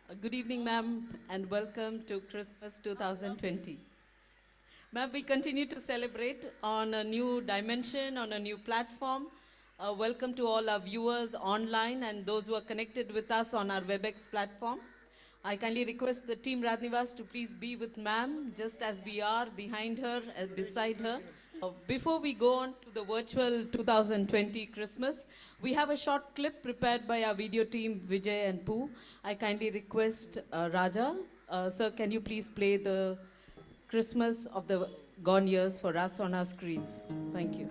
Good evening, ma'am, and welcome to Christmas 2020. Ma'am, we continue to celebrate on a new dimension, on a new platform. Welcome to all our viewers online and those who are connected with us on our WebEx platform. I kindly request the team Radnivas to please be with ma'am, just as we are behind her, beside her. Before we go on to the virtual 2020 Christmas, we have a short clip prepared by our video team, Vijay and Pooh. I kindly request Raja. Sir, can you please play the Christmas of the gone years for us on our screens? Thank you.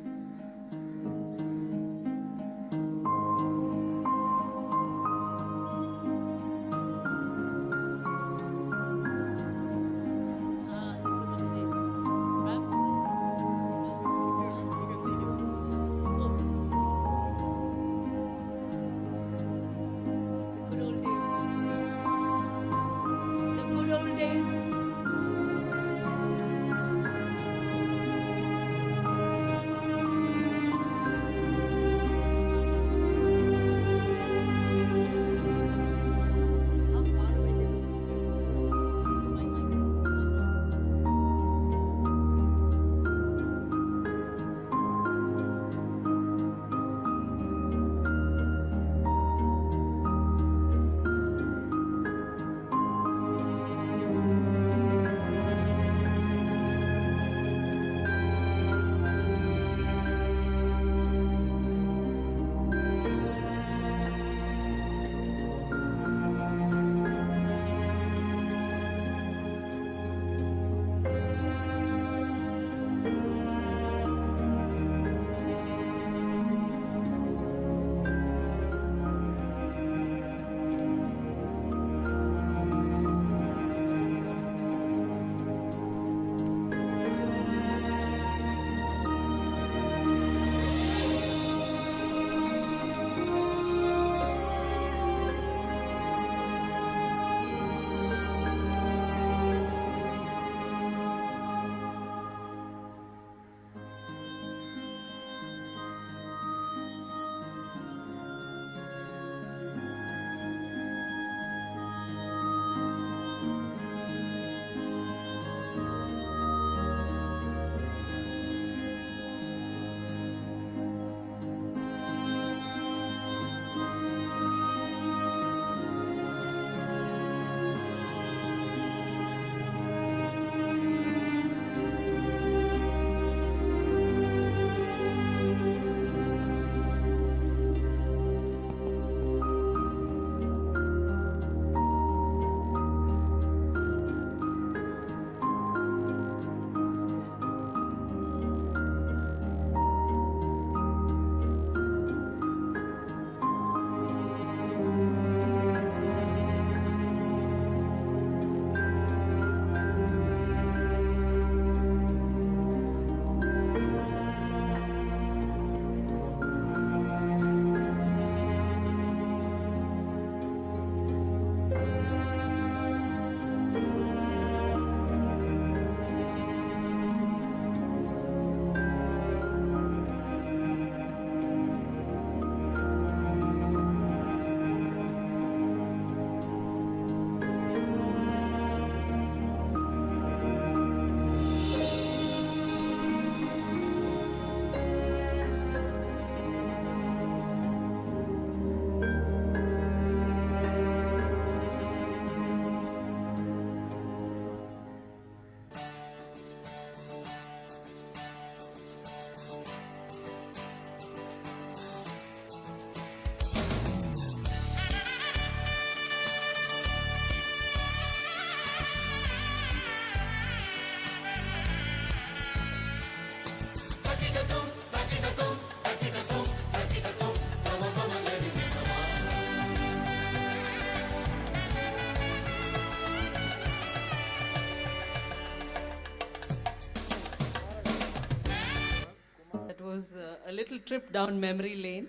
That was a little trip down memory lane.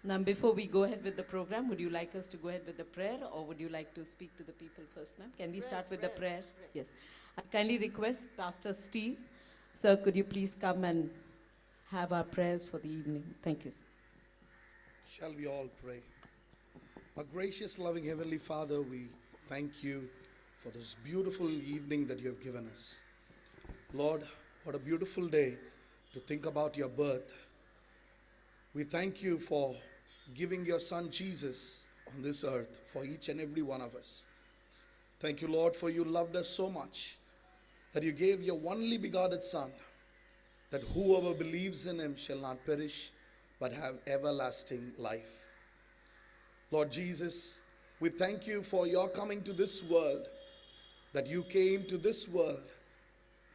Now, before we go ahead with the program, would you like us to go ahead with the prayer or would you like to speak to the people first, ma'am? Can we start with the prayer? Yes. I kindly request Pastor Steve. Sir, could you please come and have our prayers for the evening? Thank you, sir. Shall we all pray? Our gracious, loving Heavenly Father, we thank you for this beautiful evening that you have given us. Lord, what a beautiful day to think about your birth. We thank you for giving your son Jesus on this earth for each and every one of us. Thank you, Lord, for you loved us so much that you gave your only begotten Son, that whoever believes in him shall not perish but have everlasting life. Lord Jesus, we thank you for your coming to this world, that you came to this world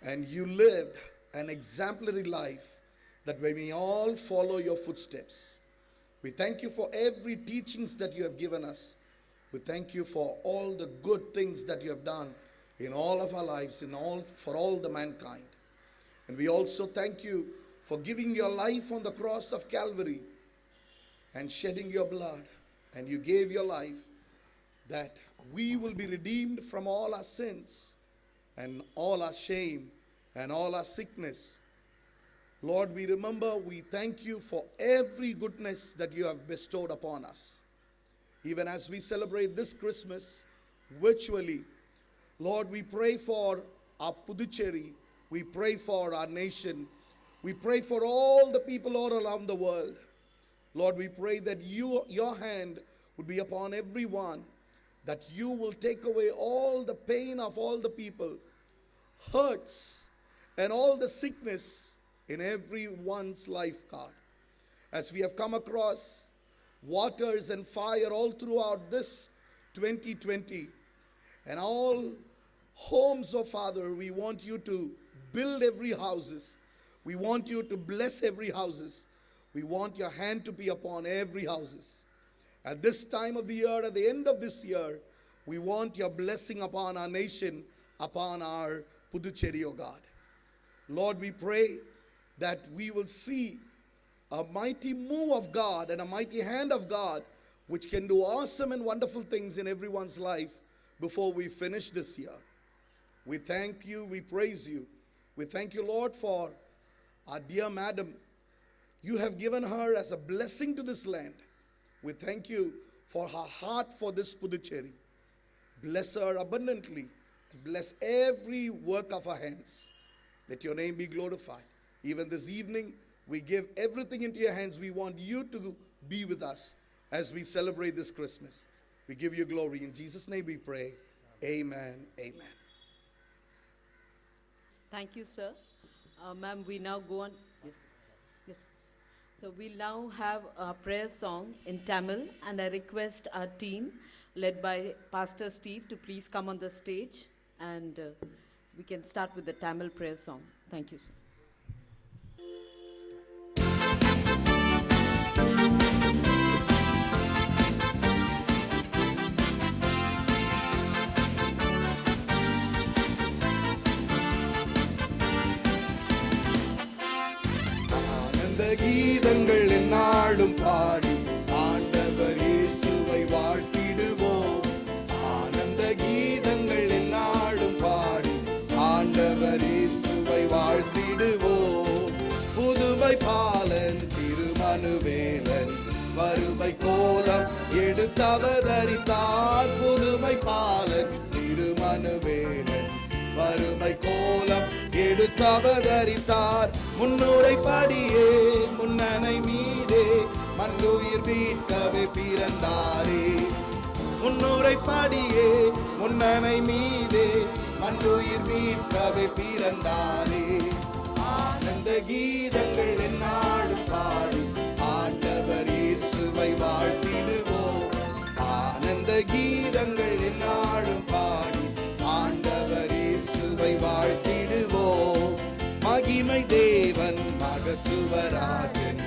and you lived an exemplary life that we may all follow your footsteps. We thank you for every teachings that you have given us. We thank you for all the good things that you have done in all of our lives, for all the mankind. And we also thank you for giving your life on the cross of Calvary and shedding your blood. And you gave your life that we will be redeemed from all our sins and all our shame and all our sickness. Lord, we thank you for every goodness that you have bestowed upon us. Even as we celebrate this Christmas virtually, Lord, we pray for our Puducherry, we pray for our nation, we pray for all the people all around the world. Lord, we pray that your hand would be upon everyone, that you will take away all the pain of all the people, hurts, and all the sickness in everyone's life, God. As we have come across waters and fire all throughout this 2020, and all homes, oh Father, we want you to build every houses. We want you to bless every houses. We want your hand to be upon every houses. At this time of the year, at the end of this year, we want your blessing upon our nation, upon our Puducherry, oh God. Lord, we pray that we will see a mighty move of God and a mighty hand of God, which can do awesome and wonderful things in everyone's life before we finish this year. We thank you, we praise you. We thank you, Lord, for our dear madam. You have given her as a blessing to this land. We thank you for her heart for this Puducherry. Bless her abundantly. Bless every work of her hands. Let your name be glorified. Even this evening, we give everything into your hands. We want you to be with us as we celebrate this Christmas. We give you glory. In Jesus' name we pray. Amen. Amen. Thank you, sir. Ma'am, we now go on. Yes. Yes. So we now have a prayer song in Tamil, and I request our team, led by Pastor Steve, to please come on the stage, and we can start with the Tamil prayer song. Thank you, sir. கீதங்கள் எந்நாளும் பாடி ஆண்டவர் இயேசுவை வாழ்த்திடுவோம். ஆனந்த கீதங்கள் எந்நாளும் பாடி ஆண்டவர் இயேசுவை வாழ்த்திடுவோம். புதுமை பாலன் திருமனுவேலன் வறுமை கோலம் எடுத்தவதரித்தார். புதுமை பாலன் திருமனுவேலன் வறுமை கோலம் எடுத்தவதரித்தார். முன்னுரை படியே முன்னனை மீதே மண்ணுயிர் மீட்கவே பிறந்தாரே. முன்னுரை படியே முன்னனை மீதே மண்ணுயிர் மீட்கவே பிறந்தாரே. ஆனந்த கீதங்கள் எந்நாளும் பாடி ஆண்டவர் இயேசுவை வாழ்த்திடுவோம். ஆனந்த கீதங்கள் எந்நாளும் பாடி ஆண்டவர் இயேசுவை வாழ்த்திடுவோம். மகிமை தேவன் மகத்துவராஜன்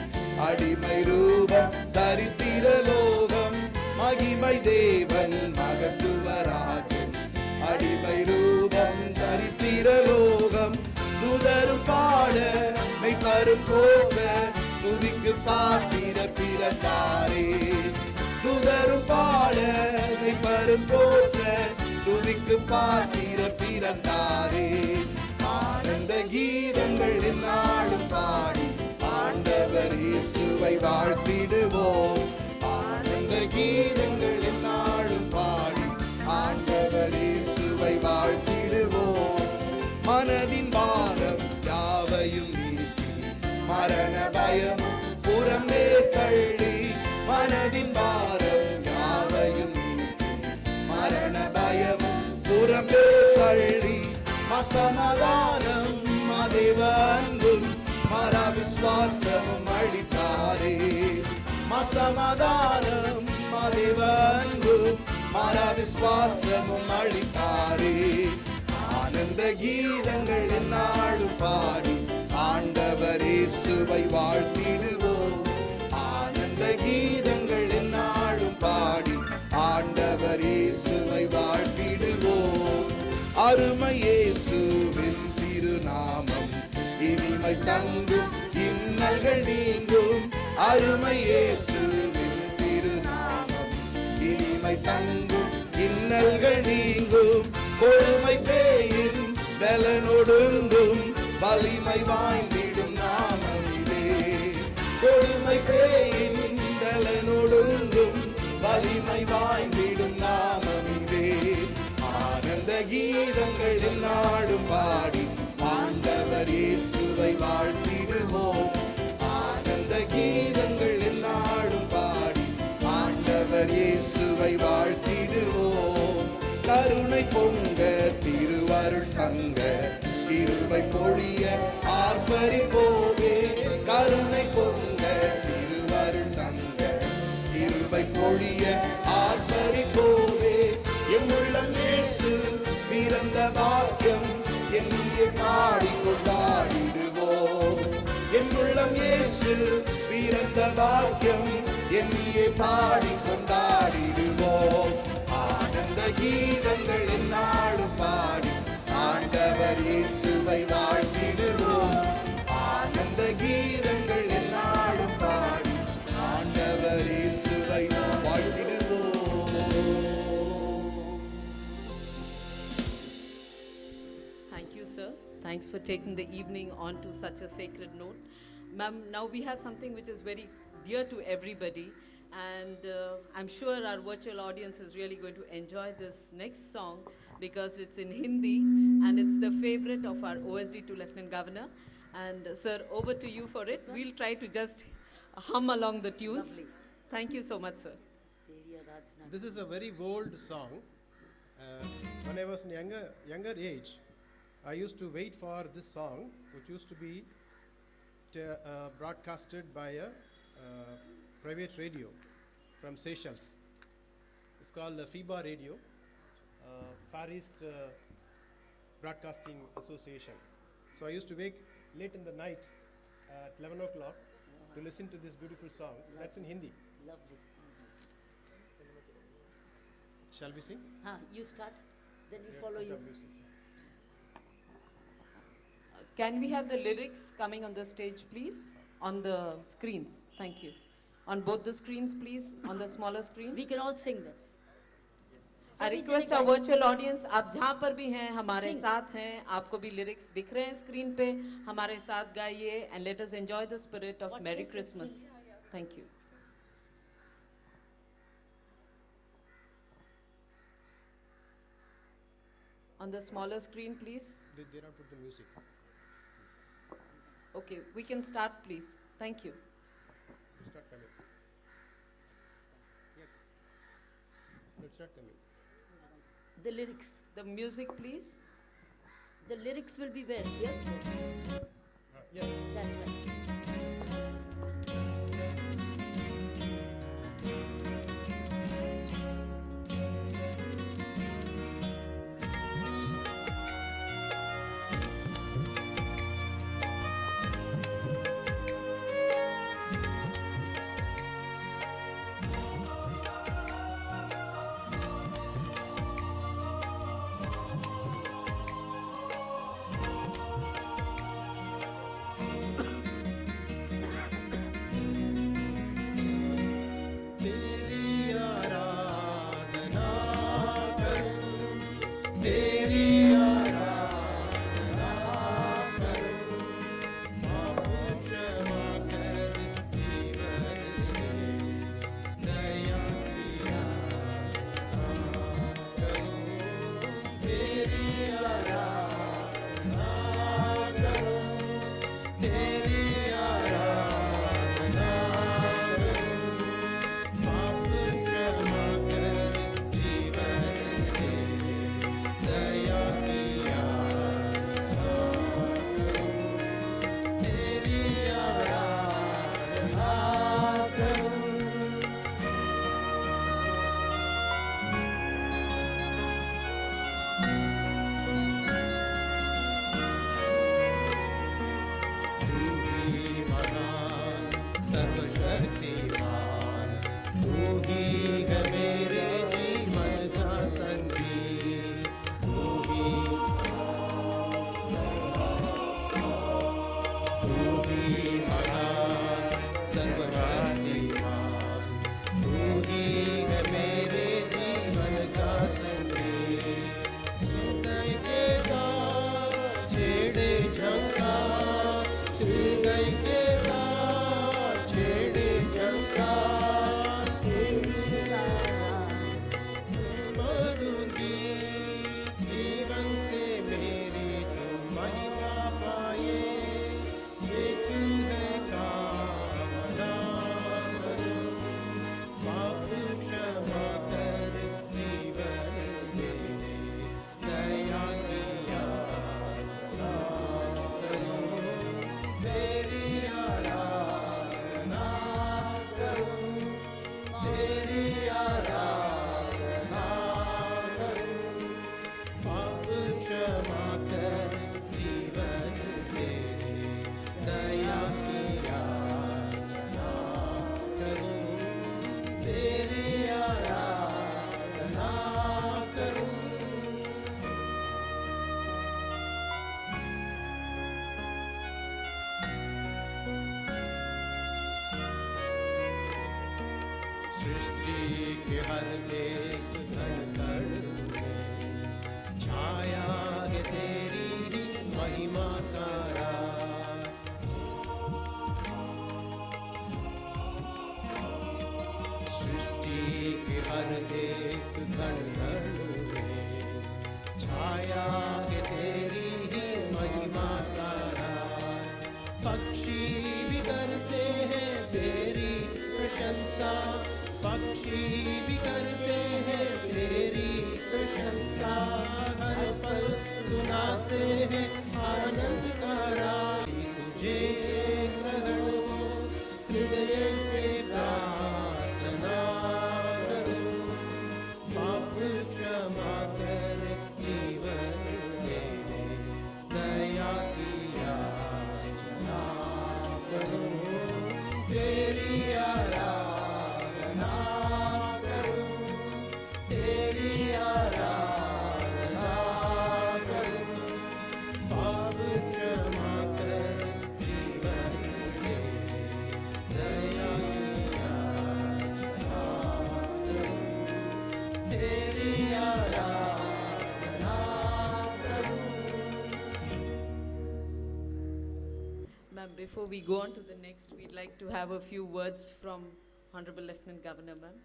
அடிமை ரூபம் தரித்திர லோகம். மகிமை தேவன் மகத்துவராஜன் அடிமை ரூபம் தரித்திர லோகம். துதரும் பாட மெய்ப்பரும் போக துதிக்கு பாத்திரர் பிறந்தாரே. துதரும் பாட மெய்ப்பரும் போக துதிக்கு பாத்திரர் பிறந்தாரே. ஆனந்த கீதங்கள் எந்நாளும் பாடி ஆண்டவர் இயேசுவை வாழ்த்திடுவோம். ஆனந்த கீதங்கள் எந்நாளும் பாடி ஆண்டவர் மரண பயமும் புறமே தள்ளி மனதின் பாரம் யாவையும் நீக்கி மரண பயமும் புறமே தள்ளி சமாதானம் தேவ அன்பும் மாறா விசுவாசமும் அளித்தாரே சமாதானம் தேவ அன்பும் மாறா விசுவாசமும் அளித்தாரே ஆனந்த கீதங்கள் என்னாலும் பாடி ஆண்டவர் இயேசுவை வாழ்த்திடுவோம் ஆனந்த கீதங்கள் என்னாலும் பாடி ஆண்டவர் இயேசுவை வாழ்த்திடுவோம் அருமை இயேசுவின் திருநாமம் இனிமை தங்கும் இன்னல்கள் நீங்கும் அருமை இயேசுவின் திருநாமம் இனிமை தங்கும் இன்னல்கள் நீங்கும் கொடுமை பேயின் பலனொடுங்கும் வலிமை வாய்ந்திடும் நாமமிலே கொடுமை பேயின் பலனொடுங்கும் வலிமை வாய்ந்திடும் நாமமிலே ஆனந்த கீதங்கள் என்னாடும் பாடி ஆண்டவர் இயேசுவை வாழ்த்திடுவோம் ஆனந்த கீதங்கள் என்னாடும் பாடி ஆண்டவர் இயேசுவை வாழ்த்திடுவோம் கருணை பொங்க திருவருள் தங்க கிருபை பொழிய ஆர்ப்பரிப்போமே கருணை பொங்க திருவருள் தங்க கிருபை பொழிய ஆர்ப்பரிப்போமே எம்முள்ளம் இயேசு பிறந்த பாக்கியம் என்னையே பாடி கொண்டாடிடுவோம் எம்முள்ளம் இயேசு பிறந்த பாக்கியம் என்னையே பாடி கொண்டாடிடுவோம் ஆனந்த கீதங்கள் என்னாலும் பாடி ஆண்டவர் இயேசுவை வாழ்த்திடுவோம் ஆனந்த கீதங்கள் என்னாலும் பாடி ஆண்டவர் இயேசுவை வாழ்த்திடுவோம். Thank you, sir. Thanks for taking the evening on to such a sacred note. Ma'am, now we have something which is very dear to everybody, and I'm sure our virtual audience is really going to enjoy this next song because it's in Hindi and it's the favorite of our OSD2 Lieutenant Governor. And sir, over to you for it. We'll try to just hum along the tunes. Lovely. Thank you so much, sir. This is a very old song. When I was in younger age, I used to wait for this song, which used to be broadcasted by a private radio from Seychelles. It's called the FIBA radio, Far East Broadcasting Association. So I used to wake late in the night at 11 o'clock to listen to this beautiful song. That's in Hindi. Lovely. Shall we sing? You start, then we Yes, follow put you. up music. Can we have the lyrics coming on the stage, please? On the screens. Thank you. On both the screens, please. On the smaller screen. We can all sing them. I सभी request जने our गाएं। virtual audience, आप जहाँ पर भी हैं हमारे Sing. साथ हैं, आपको भी lyrics दिख रहे हैं स्क्रीन पे, हमारे साथ गाइए and let us enjoy the spirit of What Merry is the Christmas. screen? Thank you. On the smaller screen, please. They don't put the music. Okay, we can start, please. Thank you. It's not coming. Yeah. No, it's not coming. The lyrics. The music, please. The lyrics will be where? Yes? Yes. That's right. तेरी आराधना करूं, तेरी आराधना करूं, माफ़ क्षमा कर जीवन में, दया की आराधना करूं, तेरी आराधना करूं, तेरी आराधना सृष्टि के हर एक धन कण में छाया है तेरी ही महिमा का राज। सृष्टि के हर एक कण में छाया है तेरी ही महिमा का राज। पक्षी भी करते हैं तेरी प्रशंसा, पक्षी भी करते हैं तेरी प्रशंसा। हर पल सुनाते हैं आनंद का राग। तुझे ग्रहण हो हृदय से प्रार्थना करो, पाप क्षमा कर जीवन में दया की याचना करो। तेरी आराधना करो, तेरी आराधना करो, पाप क्षमा कर जीवन में दया की याचना करो। तेरी आराधना करो। Ma'am, before we go on to the next, we'd like to have a few words from Honorable Lieutenant Governor, ma'am.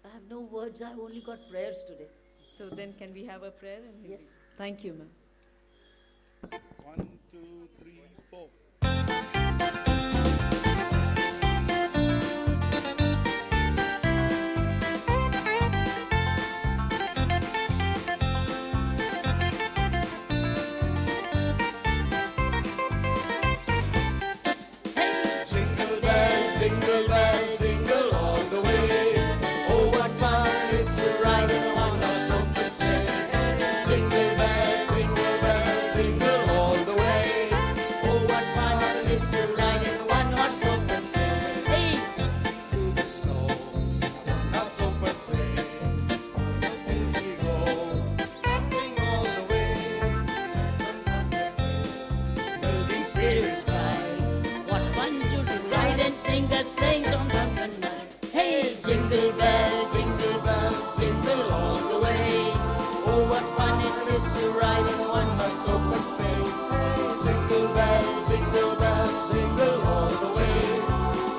I have no words, I've only got prayers today. So then can we have a prayer? And Yes. Thank you, ma'am. 1, 2, 3, 4. Jingle bells, jingle all the way. Oh, what fun it is to ride in a one-horse open sleigh. Jingle bells, jingle all the way. Oh, what fun it is to ride in a one-horse open sleigh. Hey, Through the snow, one-horse open sleigh. Here we go, laughing all the way. building spirits bright, what fun to ride and sing a sleighing song from the night. Hey, jingle bells, jingle all the way. Oh, what fun it is to ride in a one-horse open sleigh. Jingle bells, jingle all the way.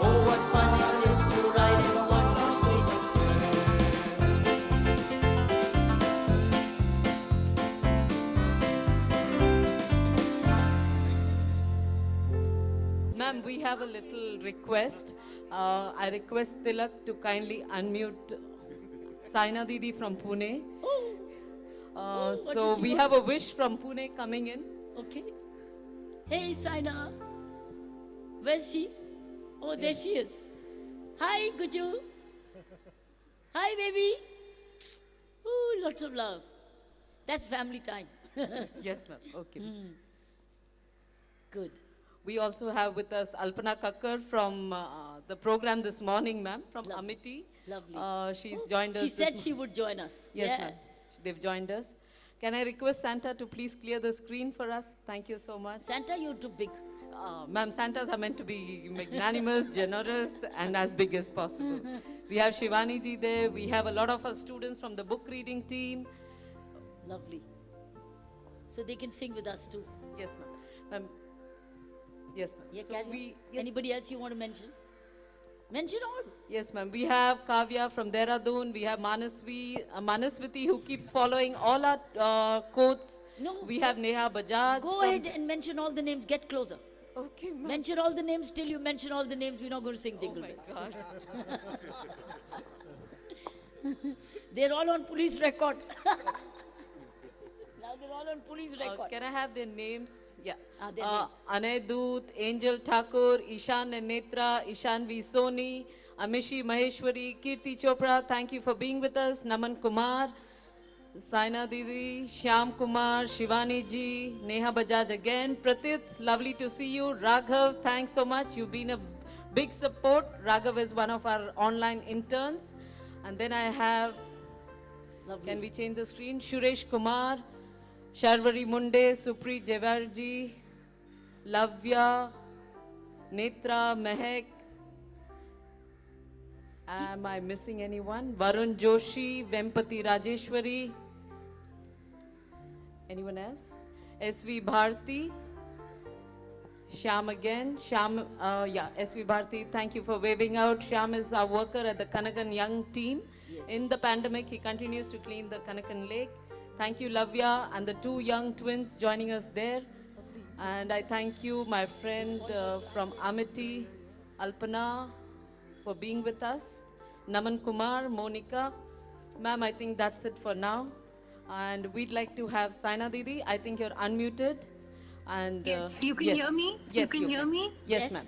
Oh, what fun it is to ride in a one-horse open sleigh. Ma'am, we have a little request. I request Tilak to kindly unmute Saina Didi from Pune. What So does she we want? have a wish from Pune coming in. Okay. Hey, Saina. Where's she? Oh, there she is. Hi, Guju. Hi, baby. Ooh, lots of love. That's family time. Yes, ma'am. Okay. Good. We also have with us Alpana Kakkar from the program this morning, ma'am, from Lovely. Amity. Lovely. She's joined us. She this said she would join us. Yes, Yeah. ma'am. They've joined us. Can I request Santa to please clear the screen for us? Thank you so much. Santa, you're too big. Ma'am, Santas are meant to be magnanimous, generous, and as big as possible. We have Shivani ji there. We have a lot of our students from the book reading team. Lovely. So they can sing with us too. Yes, ma'am. Ma'am. Yes, ma'am. Yeah, So carry on. yes, Anybody else you want to mention? Mention all. yes, ma'am. We have Kavya from Dehradun. We have Manaswiti who keeps following all our quotes. No. We have Neha Bajaj. Go from- ahead and mention all the names. Get closer. Okay, ma'am. Mention all the names till you mention all the names. We're not going to sing Oh Jingle my Bells. gosh. They're all on police record. Now they're all on police record. Can I have their names? Yeah. Their names. Anay Doot, Angel Thakur, Ishan and Netra, Ishan V. Soni, Amishi Maheshwari, Kirti Chopra, thank you for being with us. Naman Kumar, Saina Didi, Shyam Kumar, Shivani ji, Neha Bajaj again. Pratit, lovely to see you. Raghav, thanks so much. You've been a big support. Raghav is one of our online interns. And then I have, Lovely. can we change the screen? Suresh Kumar, Sharvari Munde, Supri Jevarji, Lavya, Netra, Mehek, Am I missing anyone? Varun Joshi, Vempati Rajeshwari. Anyone else? SV Bharti. Shyam again. Shyam, SV Bharti, thank you for waving out. Shyam is our worker at the Kanakan Young team. In the pandemic, he continues to clean the Kanakan Lake. Thank you, Lavya, and the two young twins joining us there. And I thank you, my friend from Amity, Alpana, for being with us. Naman Kumar, Monica. Ma'am, I think that's it for now. And we'd like to have Saina Didi. I think you're unmuted. And Yes, you can hear me? Yes, You can hear me? Yes, ma'am.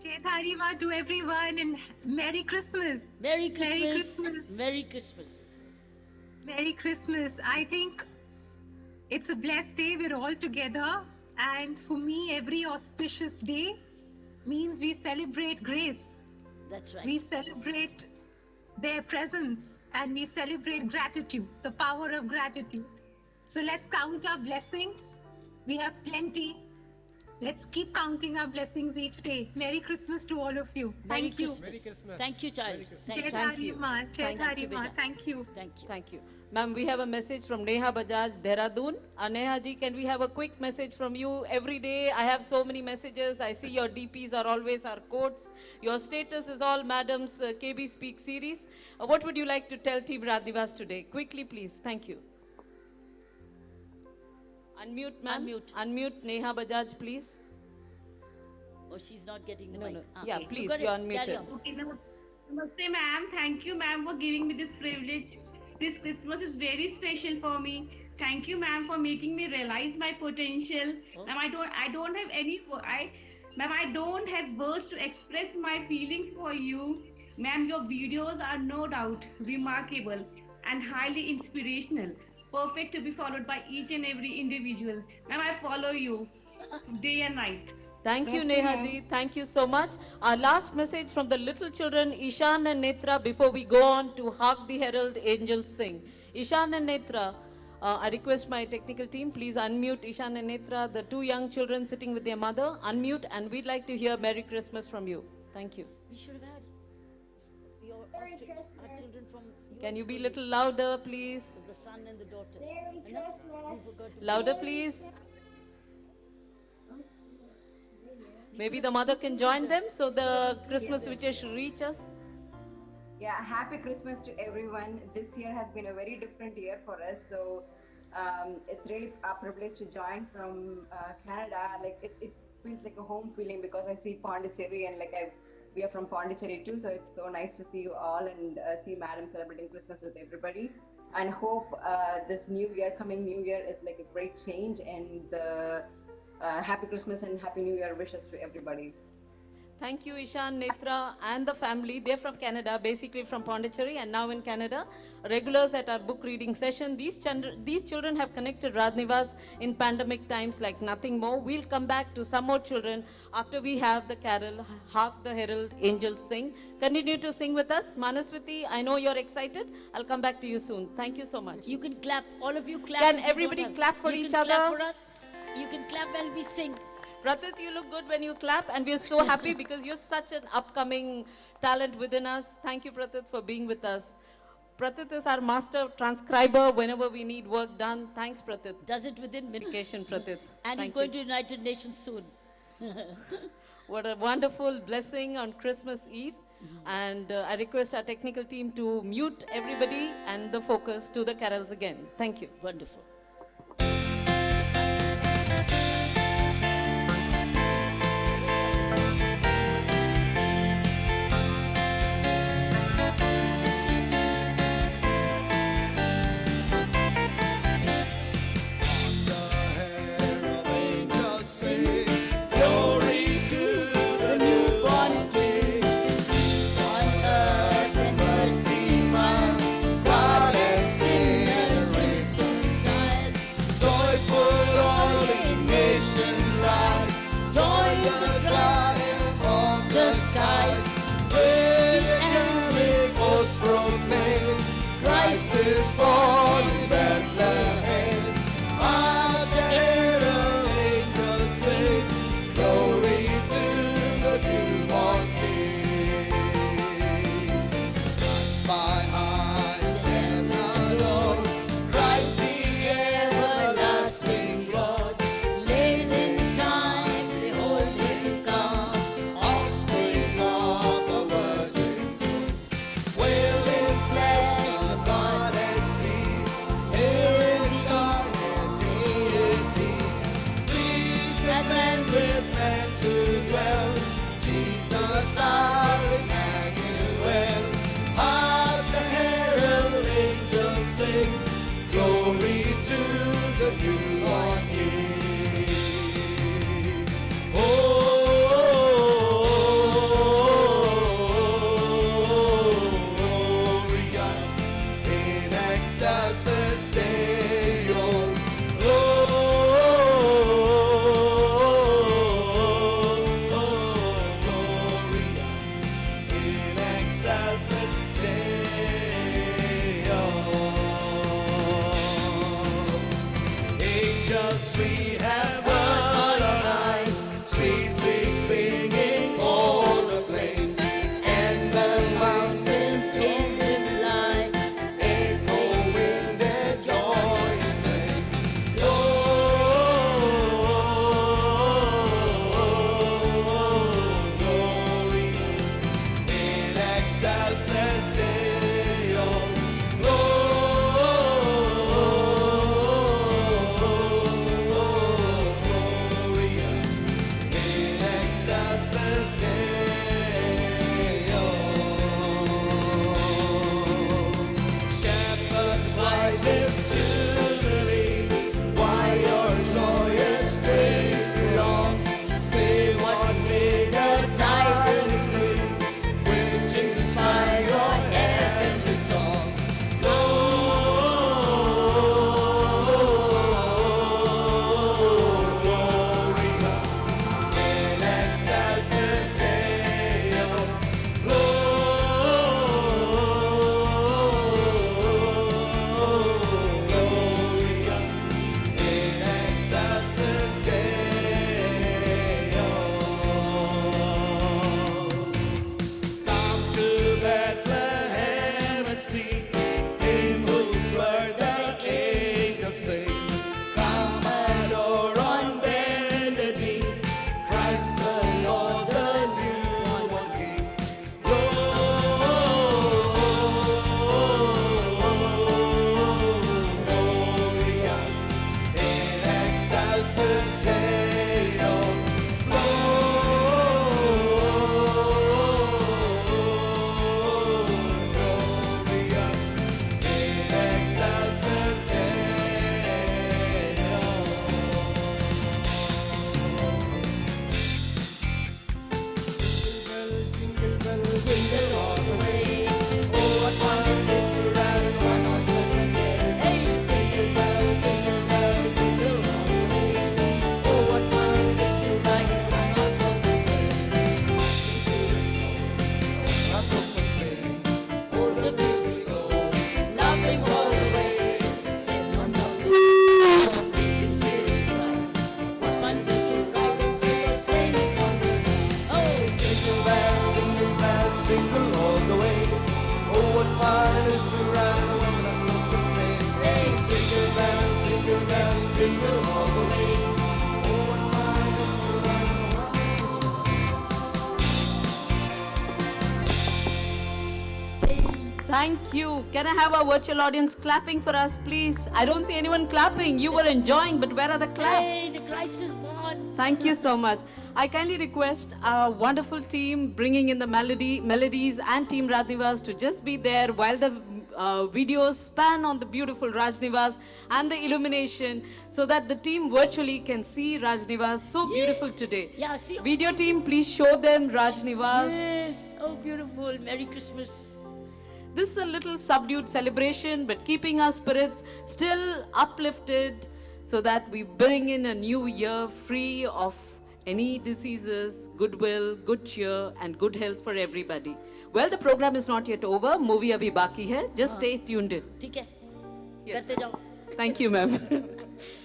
Jai Dharima to everyone and Merry Christmas. Merry Christmas. Merry Christmas. Merry Christmas. Merry Christmas. I think it's a blessed day. We're all together. And for me, every auspicious day means we celebrate grace. That's right. We celebrate their presence and we celebrate gratitude, the power of gratitude. So let's count our blessings. We have plenty. Let's keep counting our blessings each day. Merry Christmas to all of you. Merry Thank you. Christmas. Merry Christmas. Thank you, child. Merry Christmas. Thank Jai you. Thank you. Dharima. Jai Thank you, Dharima. beta. Thank you. Thank you. Thank you. Ma'am, we have a message from Neha Bajaj, Dehradun. Neha ji, can we have a quick message from you? Every day I have so many messages. I see your DPs are always our quotes. Your status is all Madam's KB Speak series. What would you like to tell Team Radnivas today? Quickly, please. Thank you. Unmute, ma'am. Unmute. Unmute Neha Bajaj, please. Oh, she's not getting the No, mic. no. Ah, Yeah, okay. please, You got you're it. Carry unmuted. on. Okay, namaste, ma'am. Thank you, ma'am, for giving me this privilege. This Christmas is very special for me. Thank you, ma'am, for making me realize my potential. Oh. Ma'am, I don't have any, ma'am, I don't have words to express my feelings for you. Ma'am, your videos are no doubt remarkable and highly inspirational. Perfect to be followed by each and every individual. Ma'am, I follow you day and night. Thank you, Okay, Neha ma'am. ji. Thank you so much. Our last message from the little children, Ishan and Netra, before we go on to Hark the Herald Angels Sing. Ishan and Netra, I request my technical team, please unmute Ishan and Netra, the two young children sitting with their mother. Unmute, and we'd like to hear Merry Christmas from you. Thank you. We should have had our children from Can US you be a school, little louder, please? the son and the daughter. Merry And now we Christmas. forgot to Louder, please. Maybe the mother can join them so the Christmas wishes should reach us. Yeah, happy Christmas to everyone. This year has been a very different year for us. So it's really a privilege to join from Canada. Like it feels like a home feeling because I see Pondicherry and we are from Pondicherry too. So it's so nice to see you all and see Madam celebrating Christmas with everybody. And hope this coming new year is like a great change and happy Christmas and happy New Year wishes to everybody. Thank you, Ishan, Netra, and the family. They're from Canada, basically from Pondicherry, and now in Canada. Regulars at our book reading session. These children have connected Radnivas in pandemic times like nothing more. We'll come back to some more children after we have the carol, Hark the Herald Angels Sing. Continue to sing with us. Manaswati, I know you're excited. I'll come back to you soon. Thank you so much. You can clap. All of you clap. Can if you everybody don't have- clap for you each can Clap other? for us. You can clap while we sing. Pratit, you look good when you clap, and we're so happy because you're such an upcoming talent within us. Thank you, Pratit, for being with us. Pratit is our master transcriber whenever we need work done. Thanks, Pratit. Does it within minutes. Dedication, Pratit. And he's Thank going you. to United Nations soon. What a wonderful blessing on Christmas Eve. And I request our technical team to mute everybody and the focus to the carols again. Thank you. Wonderful. The newborn King, on earth and mercy, God has sinners reconciled. Glory to the newborn King. Gloria in excelsis Deo. Gloria in excelsis Deo. Angels we have heard on high, sweetly singing all the plains, and the mountains in light. echoing their joyous name. Glory in excelsis Deo. Gloria in excelsis Deo. Shepherds, why this jubilee? Why your joyous strains belong? Say what made the tidings bring, which inspire your heavenly song. Gloria in excelsis Deo. Gloria in excelsis Deo. Come to Bethlehem and see, in whose birth the angels sing. Come adore on bended knee, Christ the Lord, the newborn King. Gloria in excelsis Deo. Gloria in excelsis Deo. Jingle all the way. Oh, what fun it is to ride in one horse open sleigh. Hey, jingle bell, jingle all the way. Oh, what fun it is to ride in one horse open sleigh. O'er the fields we go, laughing all the way. It's one of the biggest spirits bright. What fun it is to ride in silver sleigh on the way. Oh, jingle bells, Jingle all the way. Oh, what fun it is to ride on a silver sleigh. hey, Jingle bells, jingle all the way. Oh, what fun it is to ride Thank you. Can I have our virtual audience clapping for us, please? I don't see anyone clapping. You were enjoying, but where are the claps? hey, the Christ is born. Thank you so much. I kindly request our wonderful team bringing in the melodies and Team Rajnivas to just be there while the videos span on the beautiful Rajnivas and the illumination so that the team virtually can see Rajnivas so beautiful today. Yeah, see. Video team, please show them Rajnivas. Yes, oh beautiful. Merry Christmas. This is a little subdued celebration, but keeping our spirits still uplifted so that we bring in a new year free of any diseases, goodwill, good cheer, and good health for everybody. Well, the program is not yet over. Movie abhi baki hai. Just stay tuned in. ठीक है. Yes. करते जाओ. Thank you, ma'am.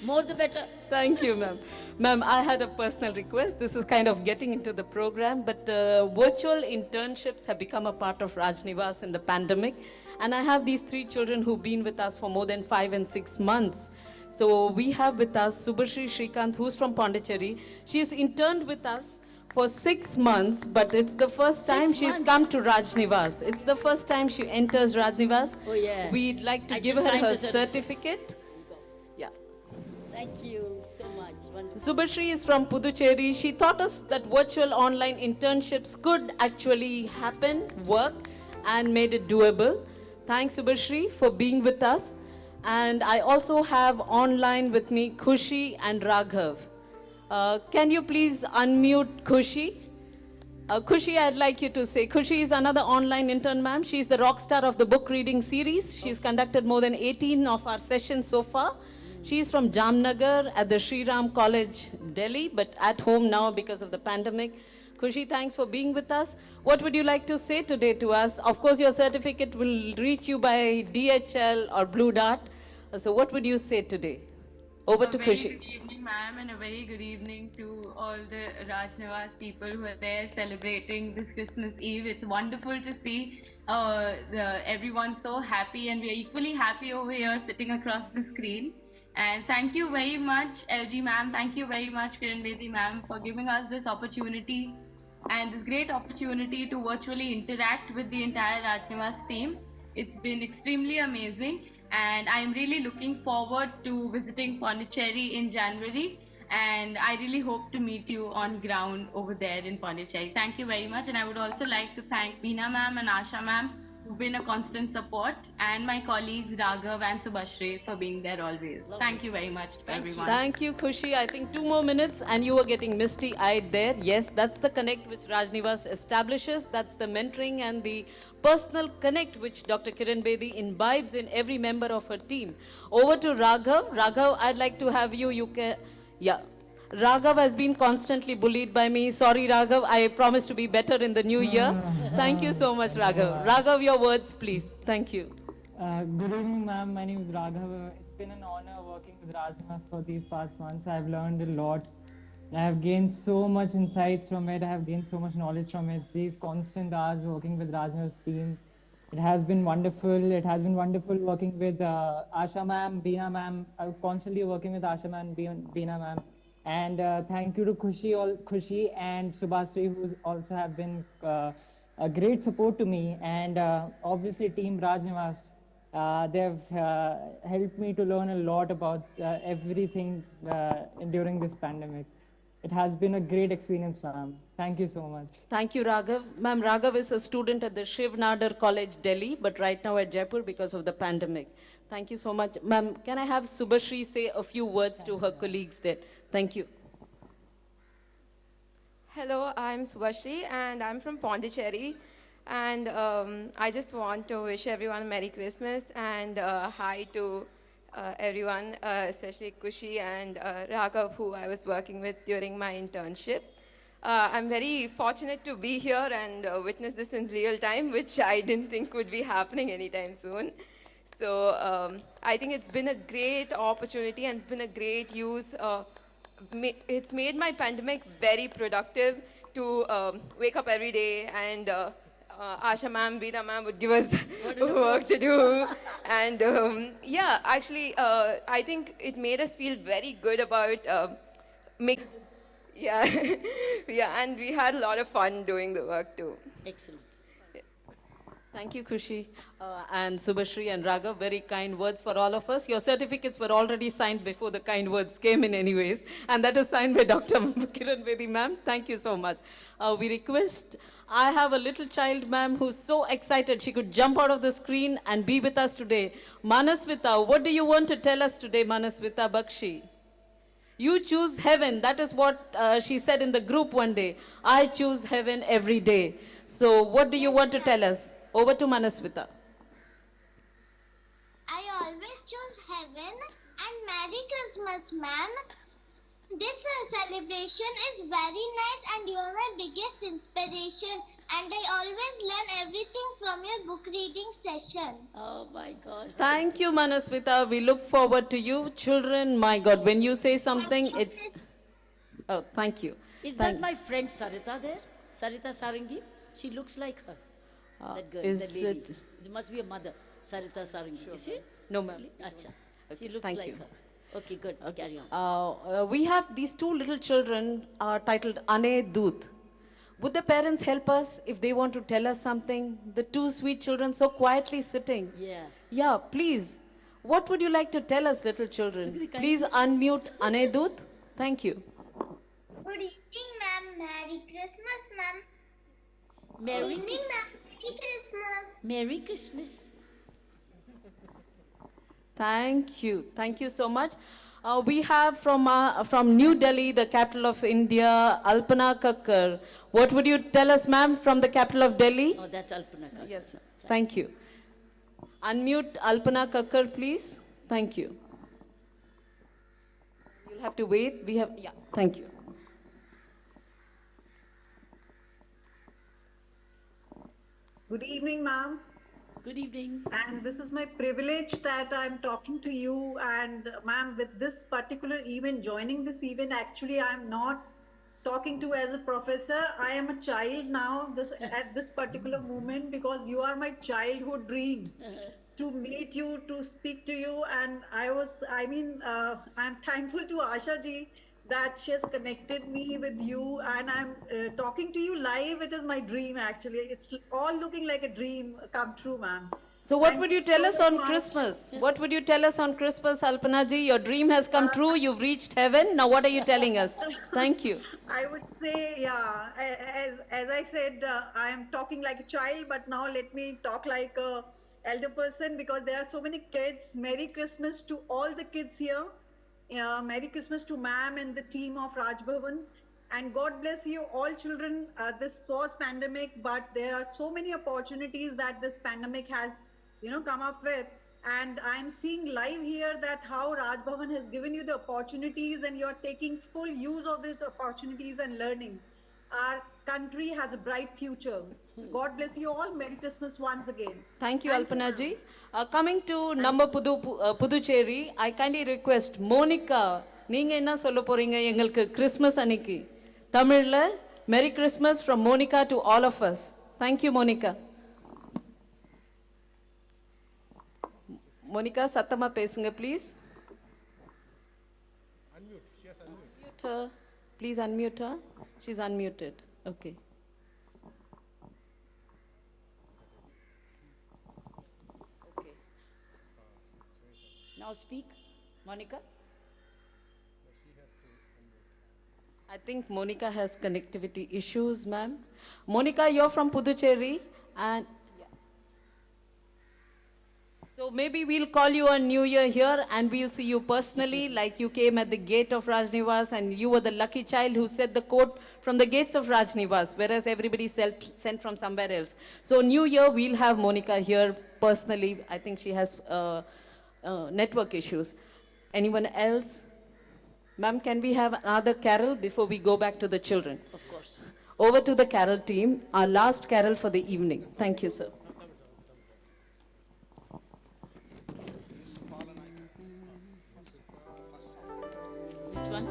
More the better. Thank you, ma'am. Ma'am, I had a personal request. This is kind of getting into the program, but virtual internships have become a part of Rajnivas in the pandemic. And I have these 3 children who've been with us for more than 5 and 6 months. So we have with us Subhashri Shrikant, who's from Pondicherry. She has interned with us for 6 months, but it's the first time she's come to Rajnivas. It's the first time she enters Rajnivas. Oh, yeah. We'd like to I give just her signed her the certificate. Thank you so much. Wonderful. Subhashri is from Puducherry. She taught us that virtual online internships could actually happen, work, and made it doable. Thanks, Subhashri, for being with us. And I also have online with me Khushi and Raghav. Can you please unmute Khushi? Khushi, I'd like you to say. Khushi is another online intern, ma'am. She's the rock star of the book reading series. She's conducted more than 18 of our sessions so far. She's from Jamnagar at the Sri Ram College, Delhi, but at home now because of the pandemic. Khushi, thanks for being with us. What would you like to say today to us? Of course, your certificate will reach you by DHL or Blue Dart. So what would you say today? Over to A very Khushi. good evening, ma'am, and a very good evening to all the Rajnivas people who are there celebrating this Christmas Eve. It's wonderful to see everyone so happy, and we are equally happy over here sitting across the screen. And thank you very much, LG ma'am. Thank you very much, Kiran Bedi ma'am, for giving us this opportunity and this great opportunity to virtually interact with the entire Rajnivas team. It's been extremely amazing, and I'm really looking forward to visiting Pondicherry in January, and I really hope to meet you on ground over there in Pondicherry. Thank you very much, and I would also like to thank Beena ma'am and Asha ma'am, who've been a constant support, and my colleagues Raghav and Subhashri for being there always. Thank you very much to everyone. Thank you, Khushi. I think 2 more minutes and you were getting misty-eyed there. Yes, that's the connect which Rajnivas establishes. That's the mentoring and the personal connect which Dr. Kiran Bedi imbibes in every member of her team. Over to Raghav. Raghav, I'd like to have you. Yeah. Raghav has been constantly bullied by me. Sorry, Raghav. I promise to be better in the new year. Thank you so much, Raghav. Raghav, your words, please. Thank you. Good evening, ma'am. My name is Raghav. It's been an honor working with Rajnivas for these past months. I've learned a lot. I have gained so much insights from it. I have gained so much knowledge from it. These constant hours working with Rajnivas team. It has been wonderful. It has been wonderful working with Asha ma'am, Beena ma'am. I'm constantly working with Asha ma'am, Beena ma'am. And thank you to Khushi and Subhasri, who also have been a great support to me. And obviously Team Rajnivas. They've helped me to learn a lot about everything during this pandemic. It has been a great experience, ma'am. Thank you so much. Thank you, Raghav. Ma'am, Raghav is a student at the Shiv Nadar College, Delhi, but right now at Jaipur because of the pandemic. Thank you so much. Ma'am, can I have Subhashri say a few words to her colleagues there? Thank you. Hello, I'm Subhashri and I'm from Pondicherry. And I just want to wish everyone a Merry Christmas and hi to everyone, especially Khushi and Raghav, who I was working with during my internship. I'm very fortunate to be here and witness this in real time, which I didn't think would be happening anytime soon. So I think it's been a great opportunity and it's been a great use. It's made my pandemic very productive to wake up every day and Asha ma'am, Beena ma'am would give us work to do. And yeah, actually, I think it made us feel very good about yeah, yeah, and we had a lot of fun doing the work too. Excellent. Thank you, Khushi. And Subhashri and Raghav, very kind words for all of us. Your certificates were already signed before the kind words came in anyways. And that is signed by Dr. Kiran Bedi, ma'am. Thank you so much. We request, I have a little child, ma'am, who's so excited she could jump out of the screen and be with us today. Manasvita, what do you want to tell us today, Manasvita Bakshi? You choose heaven. That is what she said in the group one day. I choose heaven every day. So what do you want to tell us? Over to Manasvita. I always choose heaven and Merry Christmas, ma'am. This celebration is very nice and you're my biggest inspiration and I always learn everything from your book reading session. Oh my God. Thank you, Manasvita. We look forward to you. Children, my God, when you say something, it... Oh, thank you. Is that my friend Sarita there? Sarita Sarangi? She looks like her. That girl, is that lady. it- It must be a mother, Sarita Sarangi. Is she? No, ma'am. Acha. Okay, She looks thank like you. her. Okay, good. Carry on. We have these two little children titled Ane Doot. Would the parents help us if they want to tell us something? The two sweet children so quietly sitting. Yeah. Yeah, please. What would you like to tell us, little children? Please unmute Ane Doot. Thank you. Good evening, ma'am. Merry Christmas, ma'am. Merry Good evening, Christmas. ma'am. Merry Christmas. Merry Christmas. Thank you. Thank you so much. We have from New Delhi, the capital of India, Alpana Kakkar. What would you tell us, ma'am, from the capital of Delhi? Oh, that's Alpana Kakkar. Yes, ma'am. Thank you. Unmute Alpana Kakkar, please. Thank you. You'll have to wait. Yeah, thank you. Good evening, ma'am. Good evening. And this is my privilege that I'm talking to you. And ma'am, with this particular event, joining this event, actually, I'm not talking to as a professor. I am a child now at this particular moment because you are my childhood dream. To meet you, to speak to you. And I'm thankful to Asha ji that she has connected me with you, and I'm talking to you live. It is my dream, actually. It's all looking like a dream come true, ma'am. So what Thank would you you tell so us on much. Christmas? What would you tell us on Christmas, Alpana ji? Your dream has come true. You've reached heaven. Now what are you telling us? Thank you. I would say, yeah, as I said, I am talking like a child, but now let me talk like a elder person because there are so many kids. Merry Christmas to all the kids here. Merry Christmas to ma'am and the team of Raj Bhavan. And God bless you all children. This was pandemic, but there are so many opportunities that this pandemic has, come up with. And I'm seeing live here that how Raj Bhavan has given you the opportunities and you're taking full use of these opportunities and learning. Our country has a bright future. God bless you all. Merry Christmas once again. Thank you, Alpana ji. Coming to number Puducherry, I kindly request Monica, நீங்க என்ன சொல்ல போறீங்க எங்களுக்கு Christmas அன்னைக்கு தமிழ்ல Merry Christmas from Monica to all of us. Thank you, Monica. Monica, சத்தமா பேசுங்க please. Unmute. She has unmute. Unmute her. Please unmute her. She's unmuted. Okay. Okay. Now speak, Monica. I think Monica has connectivity issues, ma'am. Monica, you're from Puducherry, and so maybe we'll call you on New Year here and we'll see you personally, like you came at the gate of Rajnivas and you were the lucky child who said the quote from the gates of Rajnivas, whereas everybody sent from somewhere else. So New Year, we'll have Monica here personally. I think she has network issues. Anyone else? Ma'am, can we have another carol before we go back to the children? Of course. Over to the carol team, our last carol for the evening. Thank you, sir. Which one?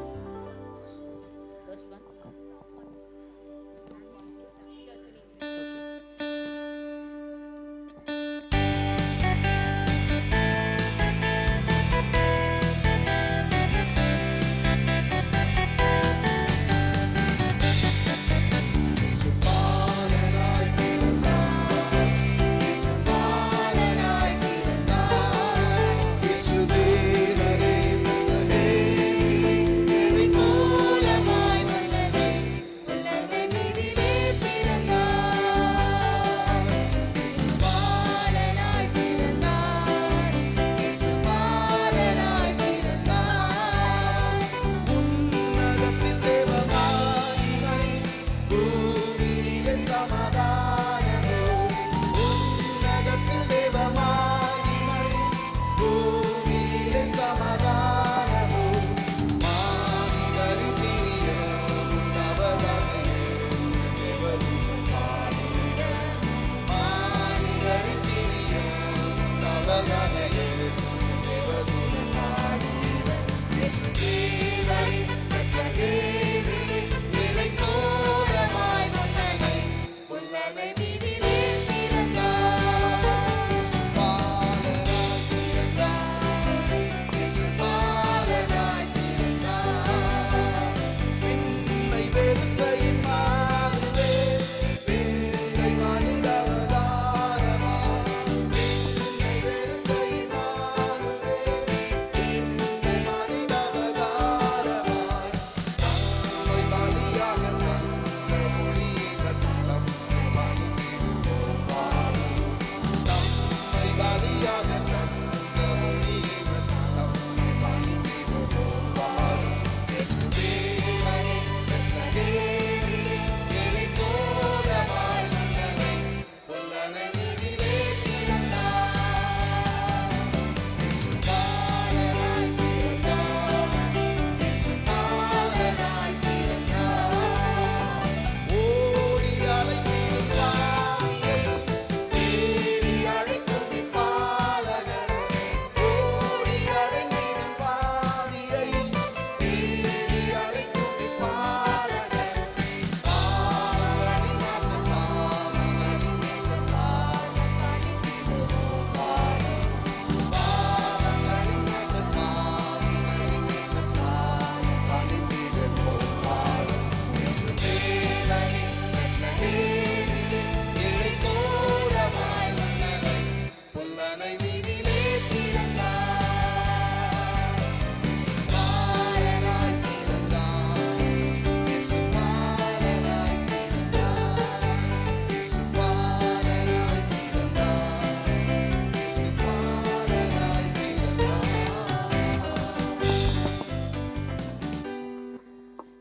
First one? So far that I've been around,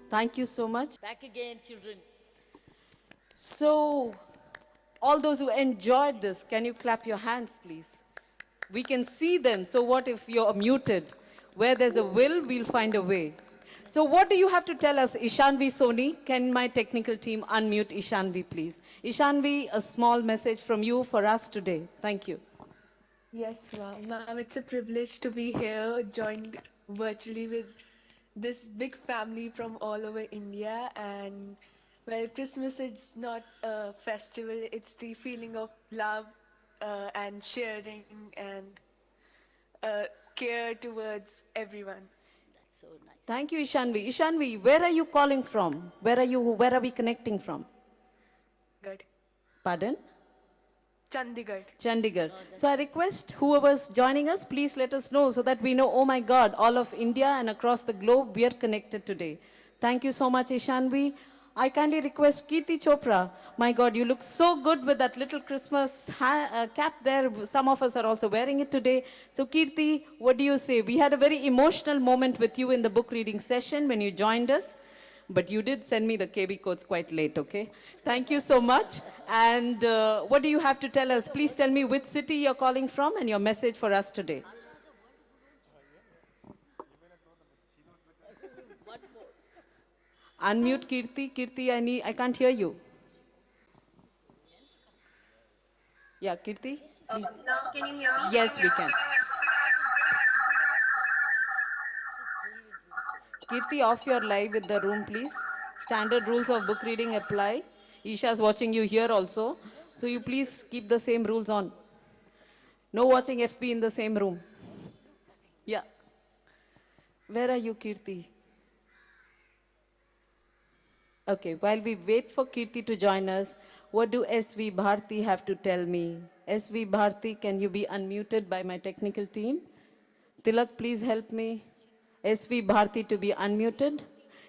Thank you so much. Back again, children. So, all those who enjoyed this, can you clap your hands, please? We can see them. So what if you're muted? Where there's a will, we'll find a way. So what do you have to tell us, Ishanvi Soni? Can my technical team unmute Ishanvi, please? Ishanvi, a small message from you for us today. Thank you. Yes, ma'am. Ma'am, it's a privilege to be here, joined virtually with this big family from all over India. And well, Christmas is not a festival, it's the feeling of love and sharing and care towards everyone. That's so nice. Thank you, Ishanvi. Ishanvi, where are you calling from? Where are we connecting from? Good. Pardon? Chandigarh. Chandigarh. So I request whoever's joining us, please let us know so that we know, oh my God, all of India and across the globe, we are connected today. Thank you so much, Ishanvi. I kindly request Kirti Chopra. My God, you look so good with that little Christmas cap there. Some of us are also wearing it today. So Kirti, what do you say? We had a very emotional moment with you in the book reading session when you joined us. But you did send me the KB codes quite late, okay? Thank you so much. And what do you have to tell us? Please tell me which city you're calling from and your message for us today. Unmute Kirti. Kirti, I can't hear you. Yeah, Kirti? Now can you hear me? Yes, we can. Kirti, off your live with the room, please. Standard rules of book reading apply. Isha's watching you here also. So you please keep the same rules on. No watching FB in the same room. Yeah. Where are you, Kirti? Okay, while we wait for Kirti to join us, what do SV Bharti have to tell me? SV Bharti, can you be unmuted by my technical team? Tilak, please help me. SV Bharti to be unmuted.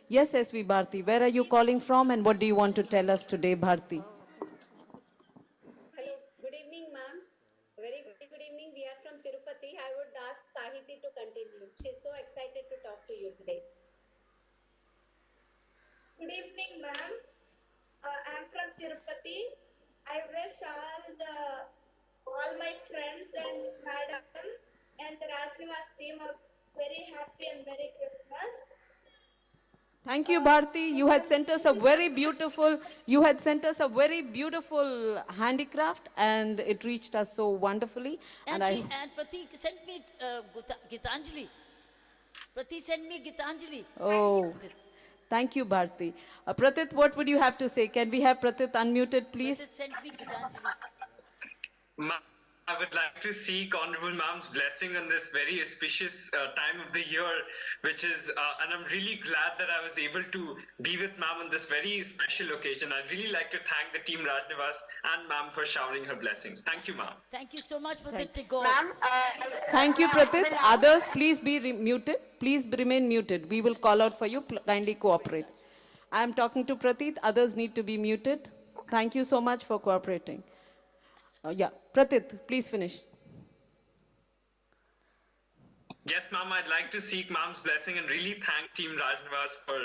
Yes, SV Bharti, where are you calling from and what do you want to tell us today, Bharti? Hello, good evening, ma'am. Very good evening. We are from Tirupati. I would ask Sahiti to continue. She's so excited to talk to you today. Good evening, ma'am. I'm from Tirupati. I wish all my friends and madam and the Rajnivas team a very happy and Merry Christmas. Thank you, Bharti. You had sent us a very beautiful, handicraft and it reached us so wonderfully. And Pratik sent me Gitanjali. Pratik sent me Gitanjali. Oh, thank you, Bharti. Pratit, what would you have to say? Can we have Pratit unmuted, please? Pratik sent me Gitanjali. I would like to seek Honorable Ma'am's blessing on this very auspicious time of the year, which is, and I'm really glad that I was able to be with Ma'am on this very special occasion. I'd really like to thank the team Rajnivas and Ma'am for showering her blessings. Thank you, Ma'am. Thank you so much for the to go. Thank you, Pratit. Others, please be muted. Please remain muted. We will call out for you. Kindly cooperate. I am talking to Pratit. Others need to be muted. Thank you so much for cooperating. Yeah, Pratit, please finish. Yes, Ma'am, I'd like to seek Ma'am's blessing and really thank Team Rajnivas for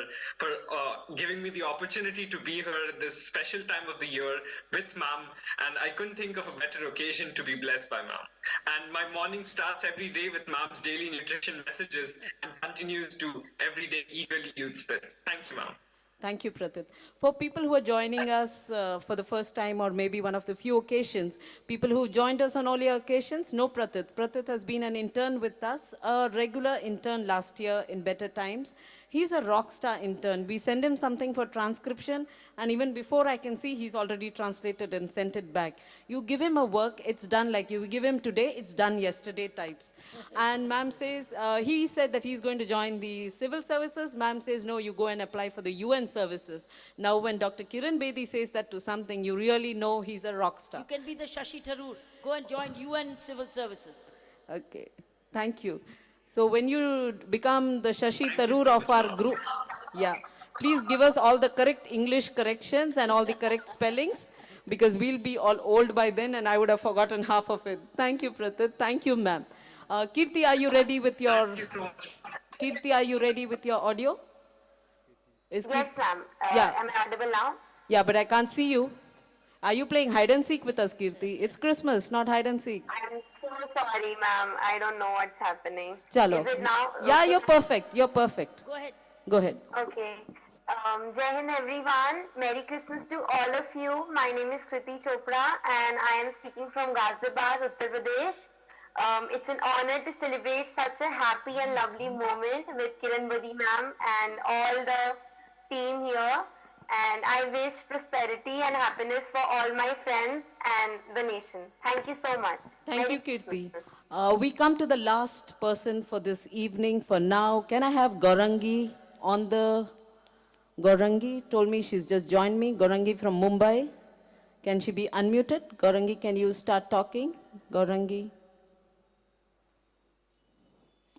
giving me the opportunity to be here at this special time of the year with Ma'am. And I couldn't think of a better occasion to be blessed by Ma'am. And my morning starts every day with Ma'am's daily nutrition messages and continues to every day eagerly youth spirit. Thank you, Ma'am. Thank you, Pratit. For people who are joining us for the first time or maybe one of the few occasions, people who joined us on earlier occasions, know Pratit. Pratit has been an intern with us, a regular intern last year in Better Times. He's a rock star intern. We send him something for transcription, and even before I can see, he's already translated and sent it back. You give him a work, it's done like you give him today, it's done yesterday types. And ma'am says, he said that he's going to join the civil services. Ma'am says, no, you go and apply for the UN services. Now, when Dr. Kiran Bedi says that to something, you really know he's a rock star. You can be the Shashi Tharoor. Go and join UN civil services. Okay, thank you. So when you become the Shashi Tharoor of our group, yeah, please give us all the correct English corrections and all the correct spellings, because we'll be all old by then and I would have forgotten half of it. Thank you, Pratit. Thank you, ma'am. Kirti, are you ready with your... Kirti, are you ready with your audio? Is Yes, Kirti- ma'am. Yeah. Am I audible now? Yeah, but I can't see you. Are you playing hide and seek with us, Kirti? It's Christmas, not hide and seek. I'm so sorry, ma'am. I don't know what's happening. Chalo. Is it now? Yeah, Okay. you're perfect. You're perfect. Go ahead. Go ahead. Okay. Jai Hind, everyone. Merry Christmas to all of you. My name is Kriti Chopra and I am speaking from Ghaziabad, Uttar Pradesh. It's an honor to celebrate such a happy and lovely moment with Kiran Bedi ma'am and all the team here. And I wish prosperity and happiness for all my friends and the nation. Thank you so much. Thank Merry you, Kirti. We come to the last person for this evening. For now, can I have Gaurangi on the... Gaurangi told me she's just joined me. Gaurangi from Mumbai. Can she be unmuted? Gaurangi, can you start talking? Gaurangi.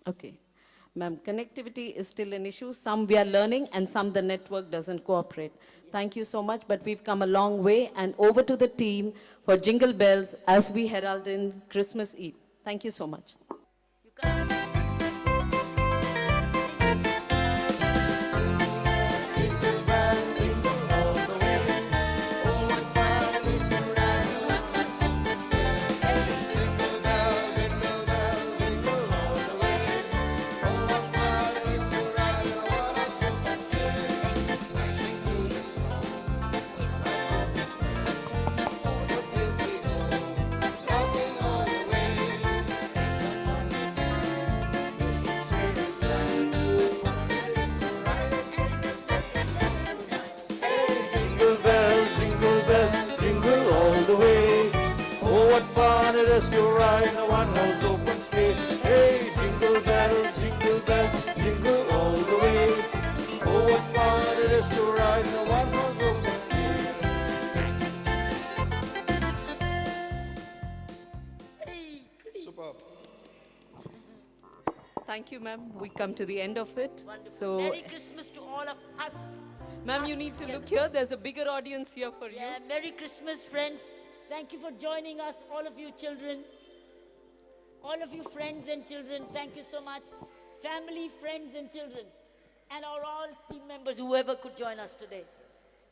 Okay. Ma'am, connectivity is still an issue. Some we are learning and some the network doesn't cooperate. Thank you so much, but we've come a long way. And over to the team for Jingle Bells as we herald in Christmas Eve. Thank you so much. Jingle bells, jingle all the way. Oh, what fun it is to ride in a one-horse open sleigh. Hey, jingle bells, jingle all the way. Oh, what fun it is to ride in a one-horse open sleigh. Superb. Thank you, ma'am. We come to the end of it. So, Merry Christmas to all of us. ma'am, you need to look here. There's a bigger audience here for you. Yeah, Merry Christmas, friends. Thank you for joining us, all of you children. All of you friends and children, thank you so much. Family, friends and children. And our all team members, whoever could join us today.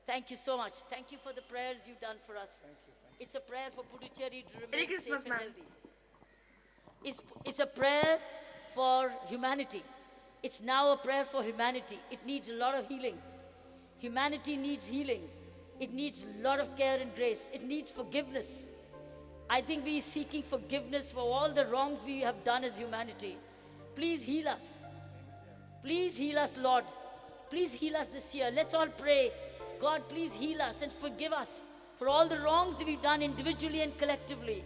Thank you so much. Thank you for the prayers you've done for us. Thank you. It's a prayer for Puducherry to remain Christmas, safe and ma'am. healthy. It's a prayer for humanity. It's now a prayer for humanity. It needs a lot of healing. Humanity needs healing. It needs a lot of care and grace. It needs forgiveness. I think we are seeking forgiveness for all the wrongs we have done as humanity. Please heal us. Please heal us, Lord. Please heal us this year. Let's all pray. God, please heal us and forgive us for all the wrongs we've done individually and collectively.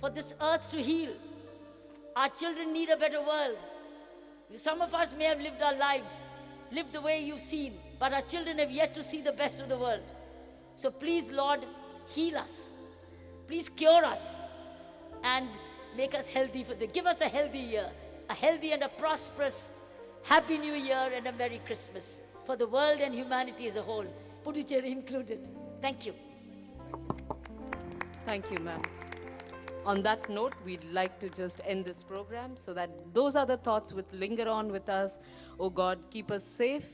For this earth to heal. Our children need a better world. Some of us may have lived our lives, lived the way you've seen, but our children have yet to see the best of the world. So please, Lord, heal us. Please cure us and make us healthy for give us a healthy year, a healthy and a prosperous, happy new year and a Merry Christmas for the world and humanity as a whole, Puducherry included. Thank you. Thank you, ma'am. On that note, we'd like to just end this program so that those are the thoughts which linger on with us. Oh God, keep us safe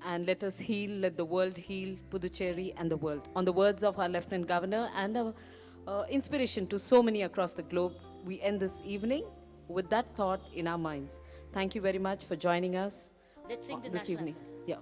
and let us heal, let the world heal Puducherry and the world. On the words of our Lieutenant Governor and inspiration to so many across the globe, we end this evening with that thought in our minds. Thank you very much for joining us Let's sing the this national evening. Yeah.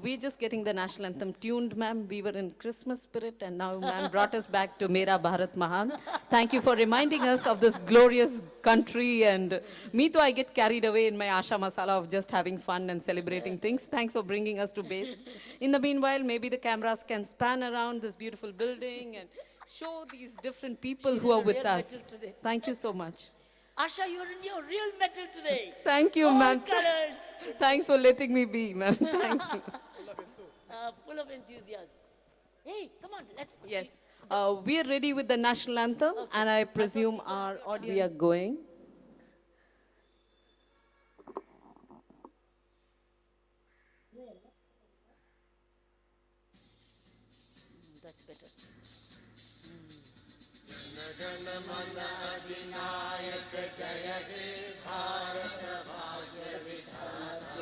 We're just getting the national anthem tuned, ma'am. We were in Christmas spirit, and now ma'am brought us back to Mera Bharat Mahan. Thank you for reminding us of this glorious country. And me too, I get carried away in my Asha Masala of just having fun and celebrating things. Thanks for bringing us to base. In the meanwhile, maybe the cameras can span around this beautiful building and show these different people She's who in are a with real us. metal today. Thank you so much. Asha, you're in your real metal today. Thank you, All ma'am. colors. Thanks for letting me be, ma'am. Thanks. Full of enthusiasm. Hey, come on, let's. Yes. We are ready with the national anthem, and I presume our audience. We are going. That's better. Jana Gana Mana अधिनायक जय हे भारत भाग्य विधाता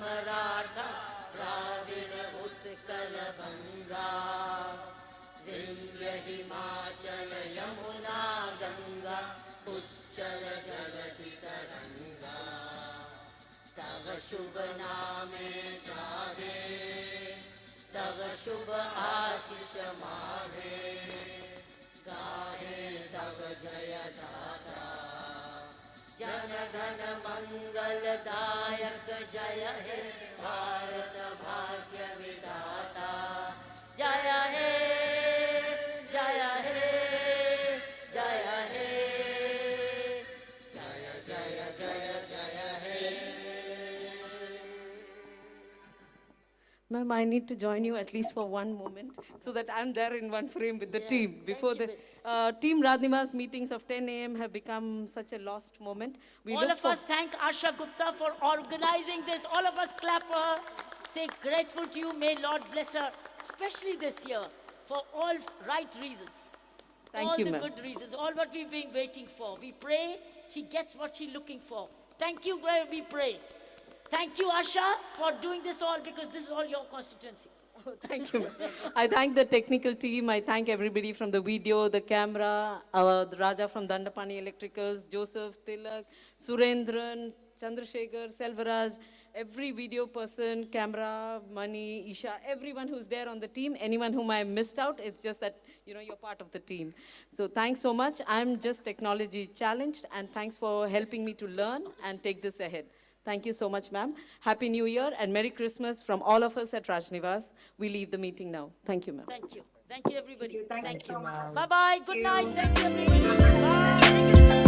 मराठा द्राविड उत्कल बंगा विंध्य हिमाचल यमुना गंगा उच्चल जलधि तरंगा तव शुभ नामे गावे तव शुभ आशीष माहे गाहे तव जय दाता जन गण मंगल दायक जय हे भारत भाग्य विधाता जय हे जय हे जय हे जय जय जय जय हे. Ma'am, I need to join you at least for one moment so that I'm there in one frame with the team. Before the Team Radniva's meetings of 10 a.m. have become such a lost moment. We All look of us thank Asha Gupta for organizing this. All of us clap for her. Say grateful to you. May Lord bless her, especially this year, for all right reasons. Thank you, all the ma'am. good reasons, all what we've been waiting for. We pray she gets what she's looking for. Thank you, we pray. Thank you, Asha, for doing this all because this is all your constituency. Thank you, ma'am. I thank the technical team. I thank everybody from the video, the camera, the Raja from Dandapani Electricals, Joseph, Tilak, Surendran, Chandrasekhar, Selvaraj, every video person, camera, Mani, Isha, everyone who's there on the team, anyone whom I missed out, it's just that, you're part of the team. So thanks so much. I'm just technology challenged, and thanks for helping me to learn and take this ahead. Thank you so much, ma'am. Happy New Year and Merry Christmas from all of us at Rajnivas. We leave the meeting now. Thank you, ma'am. Thank you. Thank you, everybody. Thank you so much. Bye-bye. Good night. Thank you, everybody. Bye.